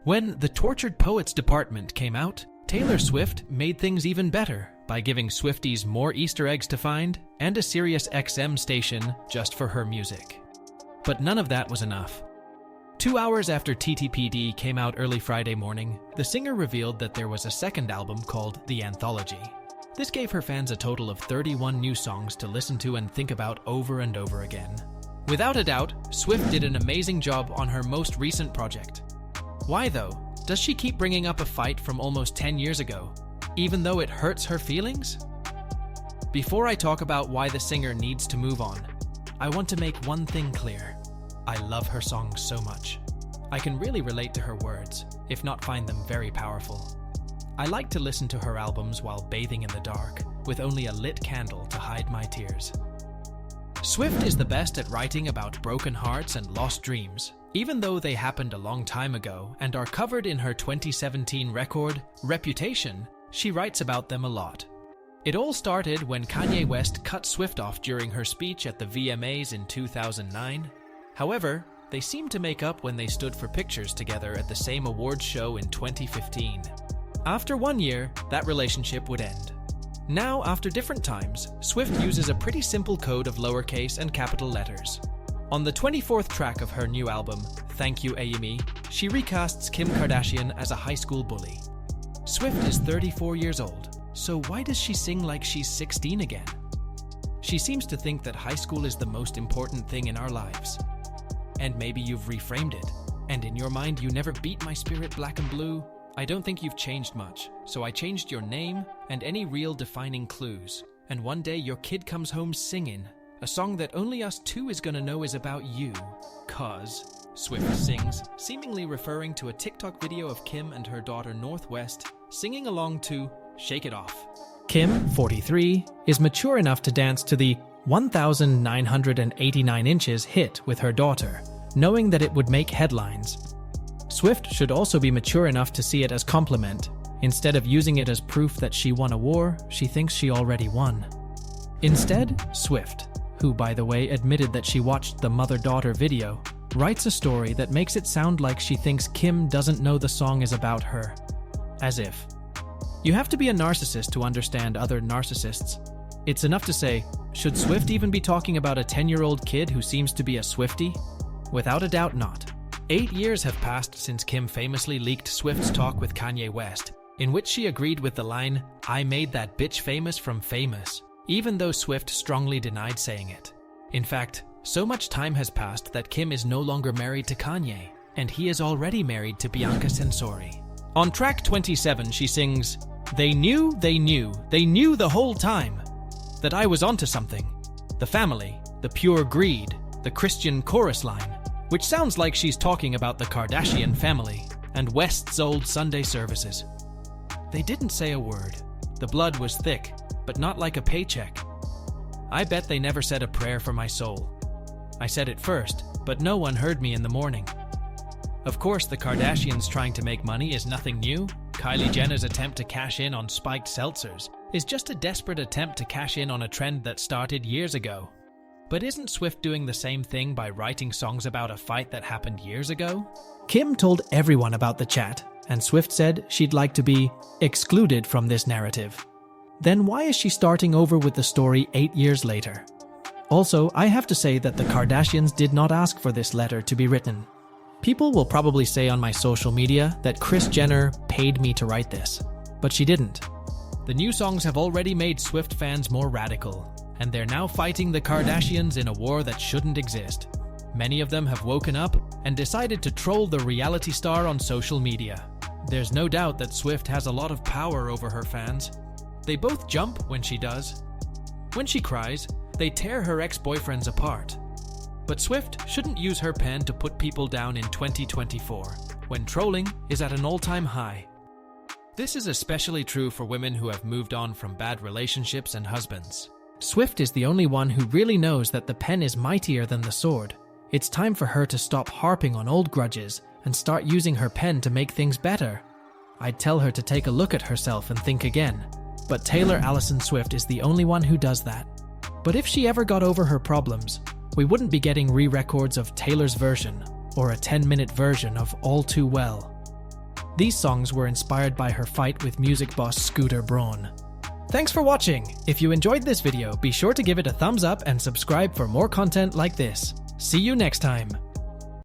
When The Tortured Poets Department came out, Taylor Swift made things even better by giving Swifties more Easter eggs to find and a Sirius XM station just for her music. But none of that was enough. 2 hours after TTPD came out early Friday morning, the singer revealed that there was a second album called The Anthology. This gave her fans a total of 31 new songs to listen to and think about over and over again. Without a doubt, Swift did an amazing job on her most recent project. Why though? Does she keep bringing up a fight from almost 10 years ago, even though it hurts her feelings? Before I talk about why the singer needs to move on, I want to make one thing clear. I love her songs so much. I can really relate to her words, if not find them very powerful. I like to listen to her albums while bathing in the dark, with only a lit candle to hide my tears. Swift is the best at writing about broken hearts and lost dreams, even though they happened a long time ago and are covered in her 2017 record, Reputation. She writes about them a lot. It all started when Kanye West cut Swift off during her speech at the VMAs in 2009. However, they seemed to make up when they stood for pictures together at the same awards show in 2015. After 1 year, that relationship would end. Now, after different times, Swift uses a pretty simple code of lowercase and capital letters. On the 24th track of her new album, Thank You aIMee, she recasts Kim Kardashian as a high school bully. Swift is 34 years old, so why does she sing like she's 16 again? She seems to think that high school is the most important thing in our lives. And maybe you've reframed it, and in your mind you never beat my spirit black and blue. I don't think you've changed much, so I changed your name and any real defining clues. And one day your kid comes home singing a song that only us two is gonna know is about you. 'Cause, Swift sings, seemingly referring to a TikTok video of Kim and her daughter Northwest singing along to Shake It Off. Kim, 43, is mature enough to dance to the 1,989 inches hit with her daughter, knowing that it would make headlines. Swift should also be mature enough to see it as compliment. Instead of using it as proof that she won a war, she thinks she already won. Instead, Swift, who by the way admitted that she watched the mother-daughter video, writes a story that makes it sound like she thinks Kim doesn't know the song is about her. As if. You have to be a narcissist to understand other narcissists. It's enough to say, should Swift even be talking about a 10-year-old kid who seems to be a Swiftie? Without a doubt not. 8 years have passed since Kim famously leaked Swift's talk with Kanye West, in which she agreed with the line, "I made that bitch famous from famous," even though Swift strongly denied saying it. In fact, so much time has passed that Kim is no longer married to Kanye, and he is already married to Bianca Censori. On track 27, she sings, they knew the whole time that I was onto something. The family, the pure greed, the Christian chorus line, which sounds like she's talking about the Kardashian family and West's old Sunday services. They didn't say a word. The blood was thick, but not like a paycheck. I bet they never said a prayer for my soul. I said it first, but no one heard me in the morning. Of course, the Kardashians trying to make money is nothing new. Kylie Jenner's attempt to cash in on spiked seltzers is just a desperate attempt to cash in on a trend that started years ago. But isn't Swift doing the same thing by writing songs about a fight that happened years ago? Kim told everyone about the chat, and Swift said she'd like to be excluded from this narrative. Then why is she starting over with the story 8 years later? Also, I have to say that the Kardashians did not ask for this letter to be written. People will probably say on my social media that Kris Jenner paid me to write this, but she didn't. The new songs have already made Swift fans more radical, and they're now fighting the Kardashians in a war that shouldn't exist. Many of them have woken up and decided to troll the reality star on social media. There's no doubt that Swift has a lot of power over her fans. They both jump when she does. When she cries, they tear her ex-boyfriends apart. But Swift shouldn't use her pen to put people down in 2024, when trolling is at an all-time high. This is especially true for women who have moved on from bad relationships and husbands. Swift is the only one who really knows that the pen is mightier than the sword. It's time for her to stop harping on old grudges and start using her pen to make things better. I'd tell her to take a look at herself and think again. But Taylor Allison Swift is the only one who does that. But if she ever got over her problems, we wouldn't be getting re-records of Taylor's version or a 10-minute version of All Too Well. These songs were inspired by her fight with music boss Scooter Braun. Thanks for watching! If you enjoyed this video, be sure to give it a thumbs up and subscribe for more content like this. See you next time!